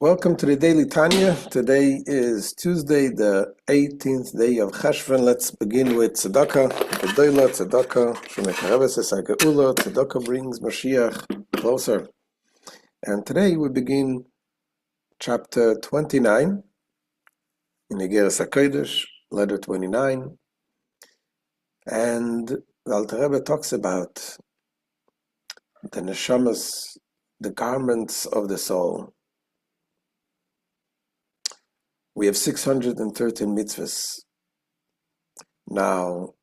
Welcome to the Daily Tanya. Today is Tuesday, the 18th day of Cheshvan. Let's begin with tzedakah. Gedola tzedakah, shemekareves es hageula. Tzedakah brings Mashiach closer. And today we begin chapter 29 in Igeret Hakodesh, letter 29. And the Alter Rebbe talks about the neshamas, the garments of the soul. We have 613 mitzvahs. Now,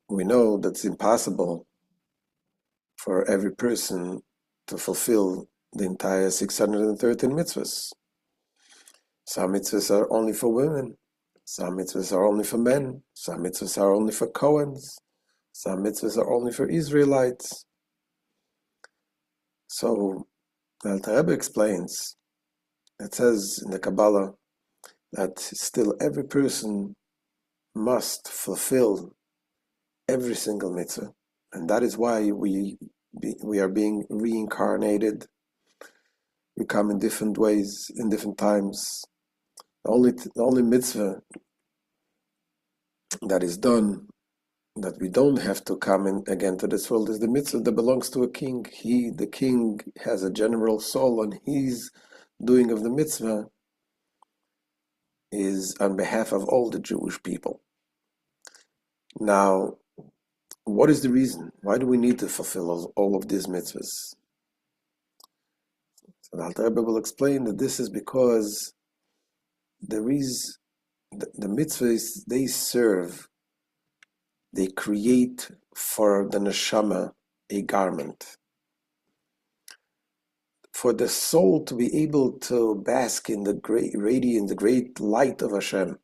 we know that it's impossible for every person to fulfill the entire 613 mitzvahs. Some mitzvahs are only for women, some mitzvahs are only for men, some mitzvahs are only for Cohens, some mitzvahs are only for Israelites. So, the Alter Rebbe explains, it says in the Kabbalah, that still every person must fulfill every single mitzvah, and that is why we are being reincarnated. We come in different ways, in different times. The only mitzvah that is done, that we don't have to come in again to this world, is the mitzvah that belongs to a king. The king has a general soul, and his doing of the mitzvah is on behalf of all the Jewish people. Now, what is the reason? Why do we need to fulfill all of these mitzvahs? So the Alter Rebbe will explain that this is because there is the mitzvahs, they create for the neshama a garment. For the soul to be able to bask in the great radiance, the great light of Hashem,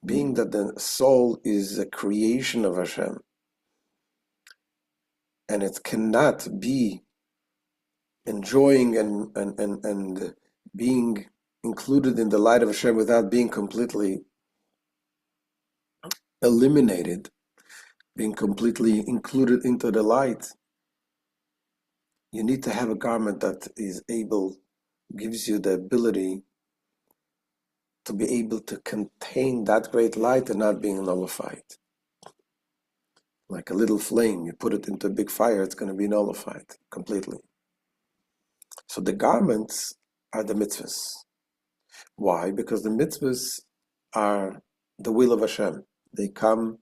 being that the soul is a creation of Hashem, and it cannot be enjoying and being included in the light of Hashem without being completely eliminated, being completely included into the light. You need to have a garment that gives you the ability to be able to contain that great light and not being nullified. Like a little flame, you put it into a big fire, it's going to be nullified completely. So the garments are the mitzvahs. Why? Because the mitzvahs are the will of Hashem. They come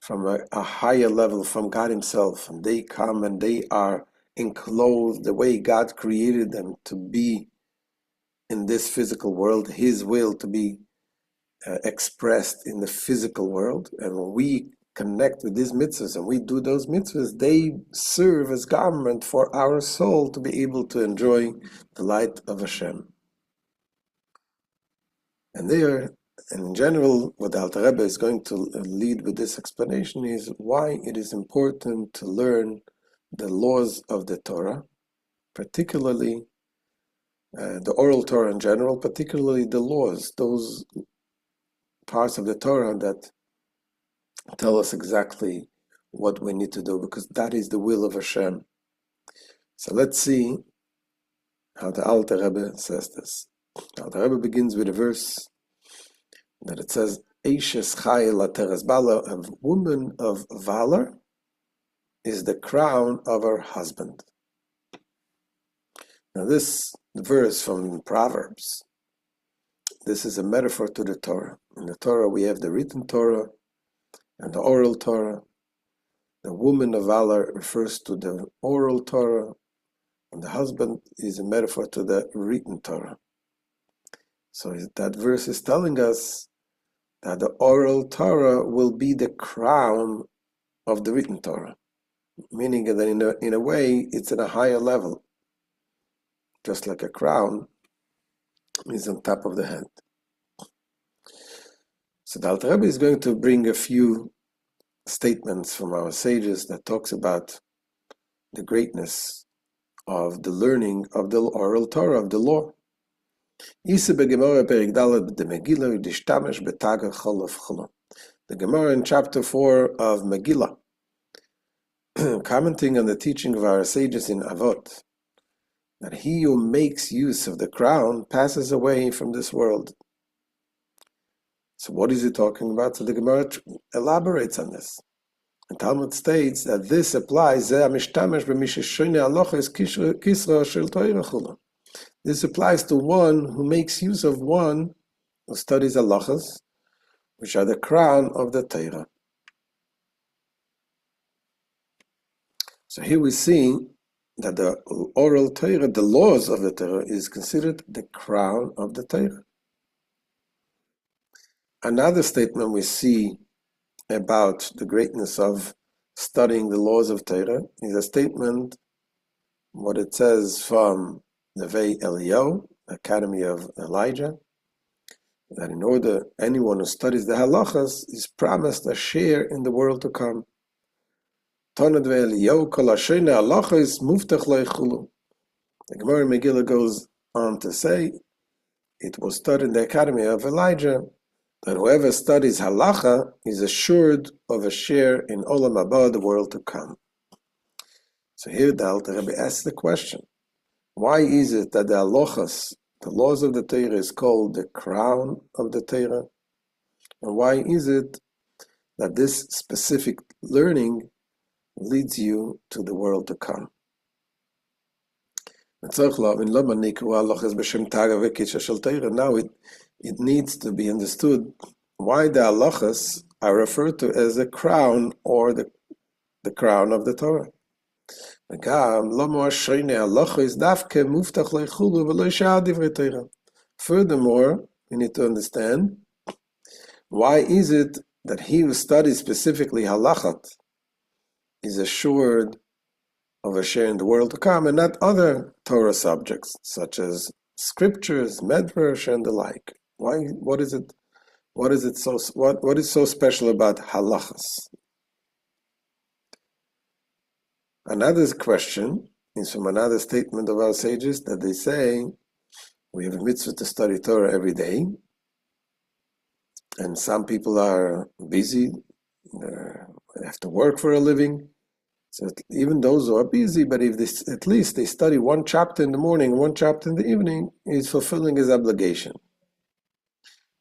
from a higher level, from God Himself, and they come and they are enclosed the way God created them to be in this physical world, His will to be expressed in the physical world. And when we connect with these mitzvahs and we do those mitzvahs, they serve as garment for our soul to be able to enjoy the light of Hashem. And in general, what the Alter Rebbe is going to lead with this explanation is why it is important to learn the laws of the Torah, particularly the oral Torah in general, particularly the laws, those parts of the Torah that tell us exactly what we need to do, because that is the will of Hashem. So let's see how the Alter Rebbe says this. The Alter Rebbe begins with a verse that it says, Eishes Chayil Ateres Bala, a woman of valor is the crown of her husband. Now this verse from Proverbs, this is a metaphor to the Torah. In the Torah we have the written Torah and the oral Torah. The woman of valor refers to the oral Torah, and the husband is a metaphor to the written Torah. So that verse is telling us that the oral Torah will be the crown of the written Torah, meaning that in a way it's at a higher level, just like a crown is on top of the head. So the Alter Rebbe is going to bring a few statements from our sages that talks about the greatness of the learning of the oral Torah, of the law. The Gemara in chapter 4 of Megillah, commenting on the teaching of our sages in Avot, that he who makes use of the crown passes away from this world. So what is he talking about? So the Gemara elaborates on this. And Talmud states that this applies. This applies to one who makes use of one who studies halachas, which are the crown of the Torah. So here we see that the oral Torah, the laws of the Torah, is considered the crown of the Torah. Another statement we see about the greatness of studying the laws of Torah is a statement, what it says from Nevei Eliyahu, Academy of Elijah, that in order anyone who studies the halachas is promised a share in the world to come. The Gemara in Megillah goes on to say, it was taught in the Academy of Elijah that whoever studies halacha is assured of a share in Olam Haba, the world to come. So here the Alter Rebbe asks the question, why is it that the halachas, the laws of the Torah, is called the crown of the Torah? And why is it that this specific learning leads you to the world to come? Now it needs to be understood why the halachas are referred to as the crown or the crown of the Torah. Furthermore, we need to understand why is it that he who studies specifically halachat is assured of a share in the world to come, and not other Torah subjects such as scriptures, medrash, and the like. Why? What is so special about halachas? Another question is from another statement of our sages that they say we have a mitzvah to study Torah every day, and some people are busy, they have to work for a living. So even those who are busy, but if they, at least they study one chapter in the morning and one chapter in the evening, he's fulfilling his obligation.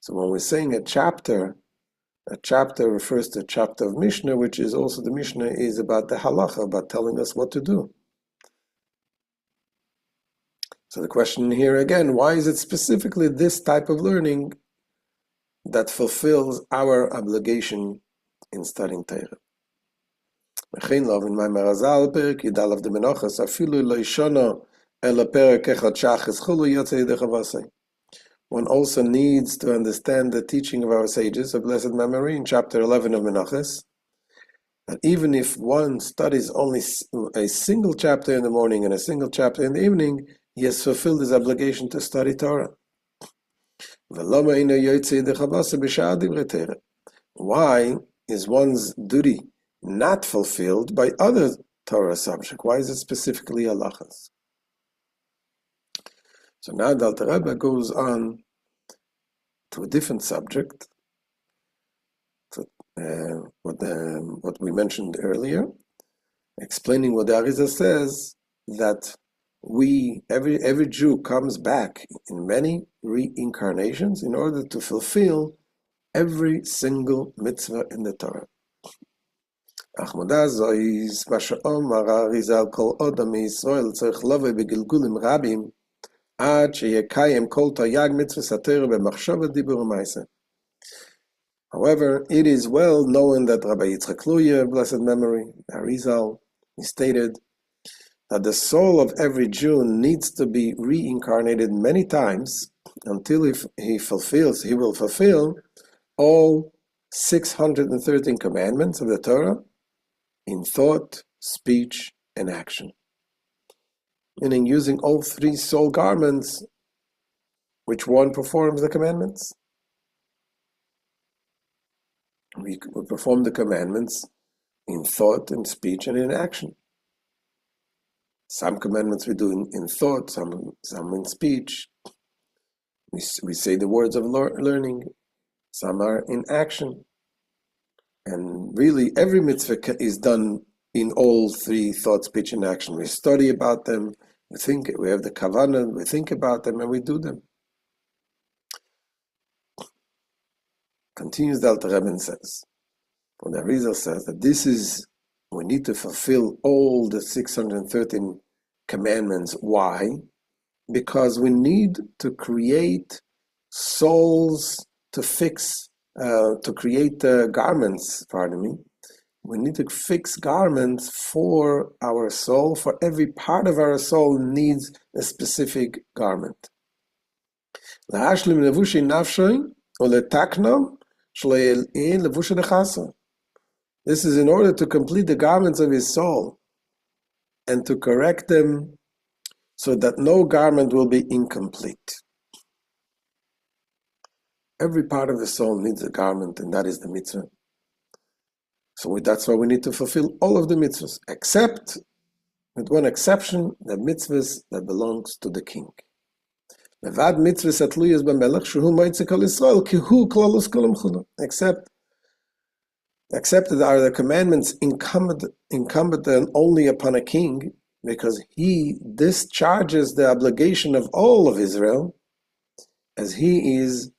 So when we're saying a chapter refers to a chapter of Mishnah, which is also the Mishnah is about the halacha, about telling us what to do. So the question here again, why is it specifically this type of learning that fulfills our obligation in studying Torah? In my Marazal, Perek Yidal of the Menachos, afilu lo yishana ela perek echad shachas chulu yotzei yedei chavasei. One also needs to understand the teaching of our sages of blessed memory in chapter 11 of Menachos, that even if one studies only a single chapter in the morning and a single chapter in the evening, he has fulfilled his obligation to study Torah. Why is one's duty not fulfilled by other Torah subjects? Why is it specifically halachas? So now the Alter Rebbe goes on to a different subject, to, what we mentioned earlier, explaining what the Arizal says, that every Jew comes back in many reincarnations in order to fulfill every single mitzvah in the Torah. Achmada zois masha'om Arizal kol odam Yisrael tzarich lovei begilgulim rabim ad sheyekayem kol tayag mitzvah satorah b'machshava dibur u'maaseh. However, it is well known that Rabbi Yitzchak Luya, blessed memory, Arizal, he stated that the soul of every Jew needs to be reincarnated many times until he will fulfill all 613 commandments of the Torah in thought, speech, and action. Meaning using all three soul garments, which one performs the commandments. We perform the commandments in thought, in speech, and in action. Some commandments we do in thought, some in speech. We say the words of learning. Some are in action. And really, every mitzvah is done in all three: thought, speech, and action. We study about them, We have the kavanah, we think about them, and we do them. Continues the Alter Rebbe and says, or the Arizal says that we need to fulfill all the 613 commandments. Why? Because we need to create souls to create garments, We need to fix garments for our soul. For every part of our soul needs a specific garment. This is in order to complete the garments of his soul and to correct them so that no garment will be incomplete. Every part of the soul needs a garment, and that is the mitzvah. So that's why we need to fulfill all of the mitzvahs, except, with one exception, the mitzvahs that belongs to the king. Levad mitzvahs atluyas b'melech shehu moitze kol Yisrael ki hu klolus kol hamchula. Accepted are the commandments incumbent only upon a king, because he discharges the obligation of all of Israel, as he is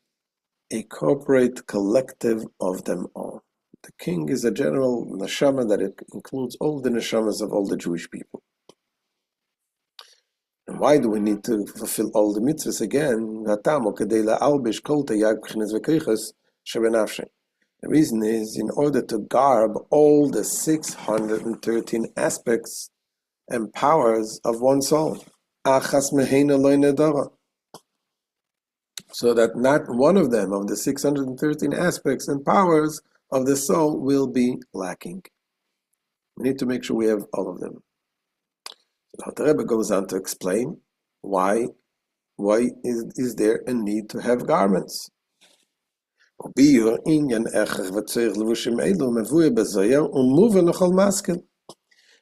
a corporate collective of them all. The king is a general neshama that it includes all the neshamas of all the Jewish people. And why do we need to fulfill all the mitzvahs again? The reason is in order to garb all the 613 aspects and powers of one soul. So that not one of them, of the 613 aspects and powers of the soul, will be lacking. We need to make sure we have all of them. The Rebbe goes on to explain why is there a need to have garments.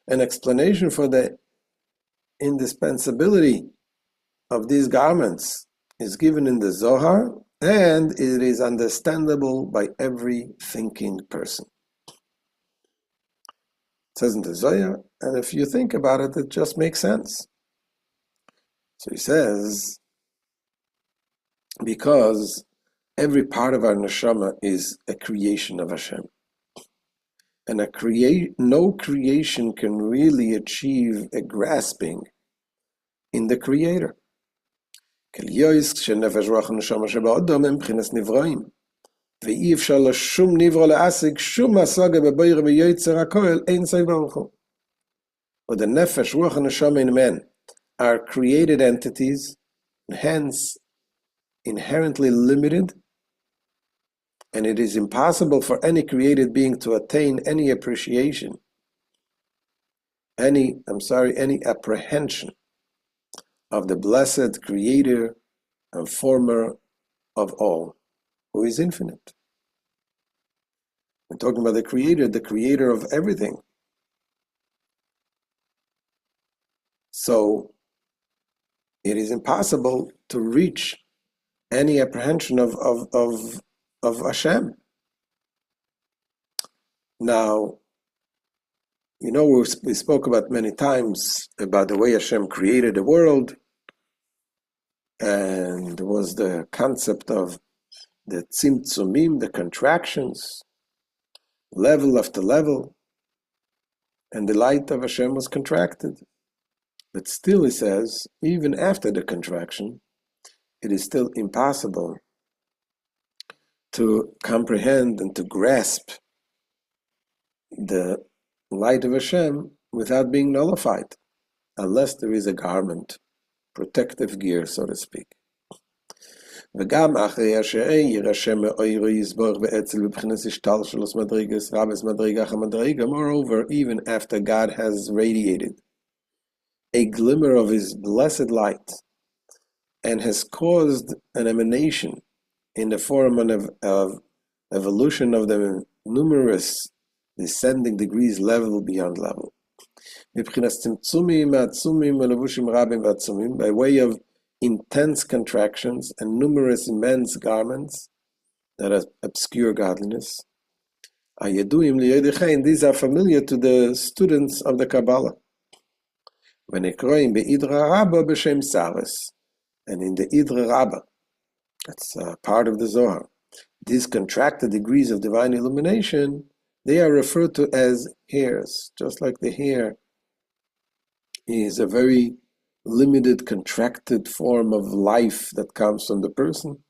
An explanation for the indispensability of these garments is given in the Zohar, and it is understandable by every thinking person. It says in the Zohar, and if you think about it, it just makes sense. So he says, because every part of our neshama is a creation of Hashem. And no creation can really achieve a grasping in the Creator. ואי אפשר לשום נברא להשיג שום השגה בבורא ויוצר הכל אין סוף ברוך הוא. But the nefesh, ruach, and neshama in man are created entities, hence inherently limited, and it is impossible for any created being to attain any appreciation, any apprehension of the blessed Creator and Former of all, who is infinite. We're talking about the Creator of everything. So it is impossible to reach any apprehension of Hashem. Now, we spoke about many times about the way Hashem created the world, and there was the concept of the tzimtzumim, the contractions, level after level, and the light of Hashem was contracted. But still, he says, even after the contraction, it is still impossible to comprehend and to grasp the light of Hashem without being nullified, unless there is a garment, protective gear, so to speak. Moreover, even after God has radiated a glimmer of His blessed light and has caused an emanation in the form of evolution of the numerous descending degrees, level beyond level, by way of intense contractions and numerous immense garments that obscure godliness. These are familiar to the students of the Kabbalah. ונקראים באידרא רבא בשם סרס. And in the Idra Rabbah, that's part of the Zohar, these contracted degrees of divine illumination, they are referred to as hairs, just like the hair is a very limited, contracted form of life that comes from the person.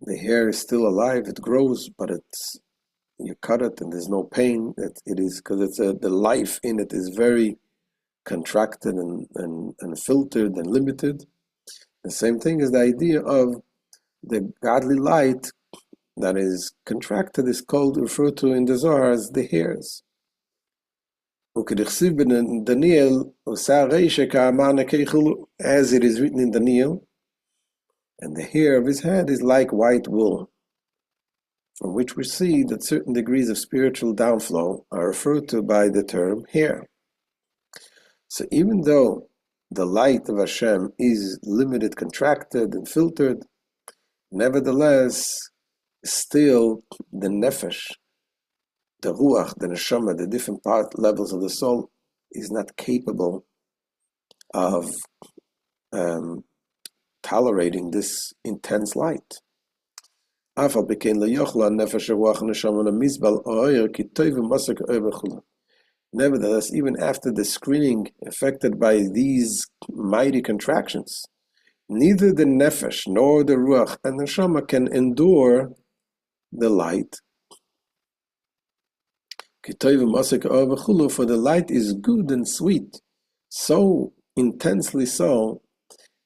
The hair is still alive, it grows, but you cut it and there's no pain. It is because the life in it is very contracted and filtered and limited. The same thing is the idea of the godly light that is contracted is referred to in the Zohar as the hairs. As it is written in Daniel, and the hair of his head is like white wool, from which we see that certain degrees of spiritual downflow are referred to by the term hair. So even though the light of Hashem is limited, contracted, and filtered, nevertheless, still the nefesh, the ruach, the neshama, the different levels of the soul, is not capable of tolerating this intense light. Nevertheless, even after the screening affected by these mighty contractions, neither the nefesh nor the ruach and the neshama can endure the light. For the light is good and sweet, so intensely so,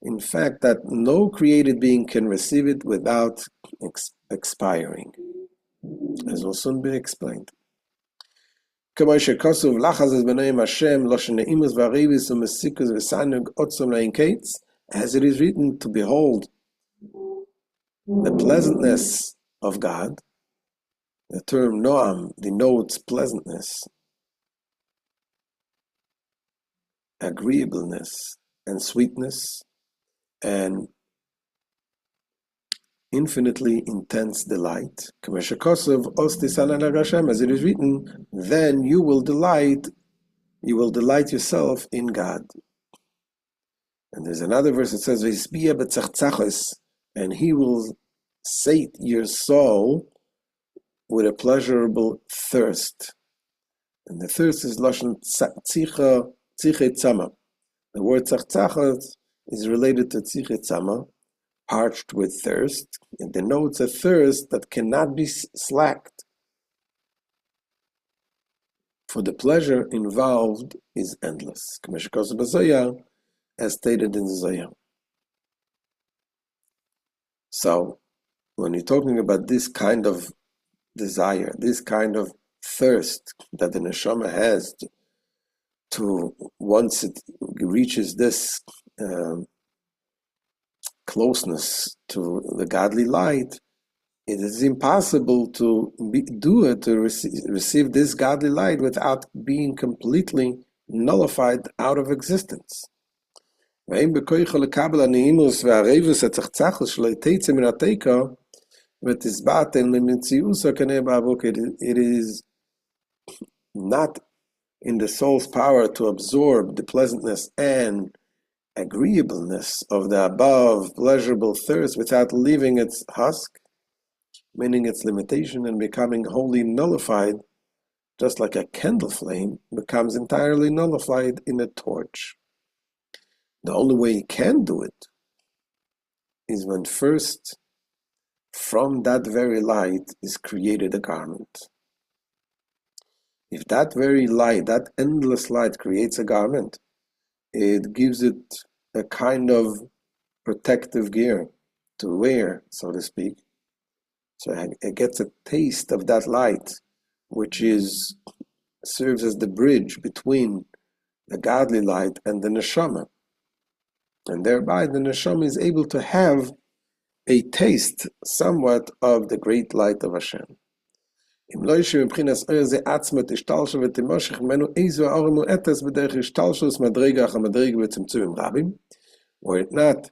in fact, that no created being can receive it without expiring, as will soon be explained. As it is written, to behold the pleasantness of God. The term noam denotes pleasantness, agreeableness, and sweetness, and infinitely intense delight. As it is written, then you will delight yourself in God. And there's another verse that says, and he will sate your soul with a pleasurable thirst. And the thirst is lashon tziche tzama. The word tzachtzach is related to tziche tzama, parched with thirst. It denotes a thirst that cannot be slacked. For the pleasure involved is endless, as stated in the Zohar. So, when you're talking about this kind of desire, this kind of thirst that the neshama has to once it reaches this closeness to the godly light, it is impossible to receive this godly light without being completely nullified out of existence. It is not in the soul's power to absorb the pleasantness and agreeableness of the above pleasurable thirst without leaving its husk, meaning its limitation, and becoming wholly nullified, just like a candle flame becomes entirely nullified in a torch. The only way you can do it is when first, from that very light, is created a garment. If that very light, that endless light, creates a garment, it gives it a kind of protective gear to wear, so to speak. So it gets a taste of that light, which serves as the bridge between the godly light and the neshama. And thereby the neshama is able to have a taste somewhat of the great light of Hashem. Were it not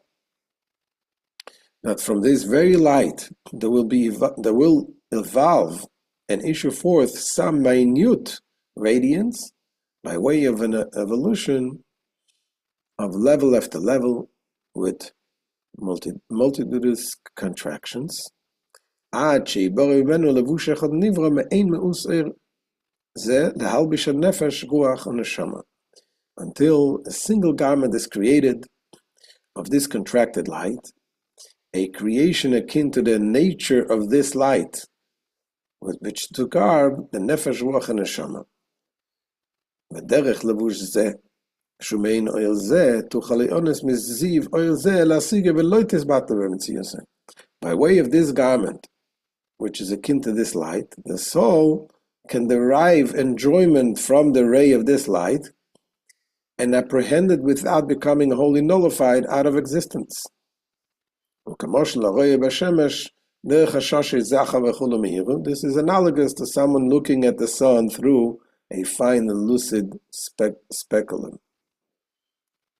that from this very light there will evolve and issue forth some minute radiance, by way of an evolution of level after level with multitudinous contractions, until a single garment is created of this contracted light, a creation akin to the nature of this light, with which to garb the nefesh, ruach, and neshama. V'derech levush zeh, shumein oil zeh, tuchal leones mizziv oil zeh lasiga v'lo tizbat le'mitziaseh. By way of this garment, which is akin to this light, the soul can derive enjoyment from the ray of this light and apprehend it without becoming wholly nullified out of existence. This is analogous to someone looking at the sun through a fine and lucid speculum.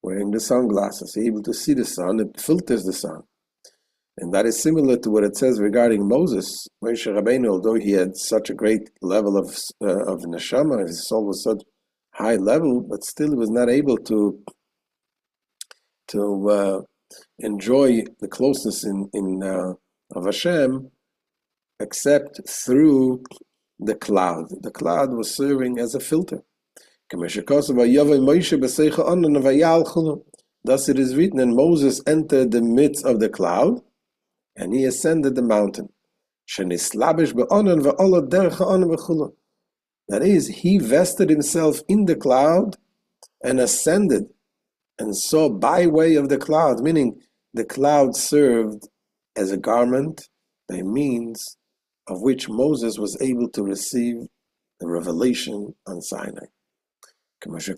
Wearing the sunglasses, able to see the sun, it filters the sun. And that is similar to what it says regarding Moses. Moshe Rabbeinu, although he had such a great level of neshama, his soul was such high level, but still he was not able to enjoy the closeness of Hashem except through the cloud. The cloud was serving as a filter. Thus it is written, and Moses entered the midst of the cloud, and he ascended the mountain. That is, he vested himself in the cloud and ascended, and saw by way of the cloud, meaning the cloud served as a garment by means of which Moses was able to receive the revelation on Sinai. Thus it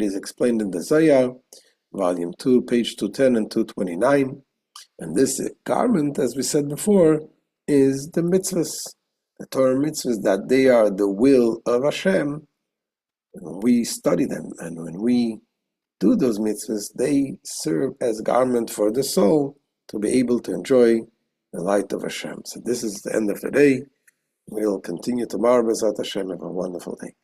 is explained in the Zohar, volume 2, page 210 and 229. And this garment, as we said before, is the mitzvahs, the Torah mitzvahs, that they are the will of Hashem. And when we study them and when we do those mitzvahs, they serve as garment for the soul to be able to enjoy the light of Hashem. So this is the end of the day. We'll continue tomorrow. B'ezrat Hashem. Have a wonderful day.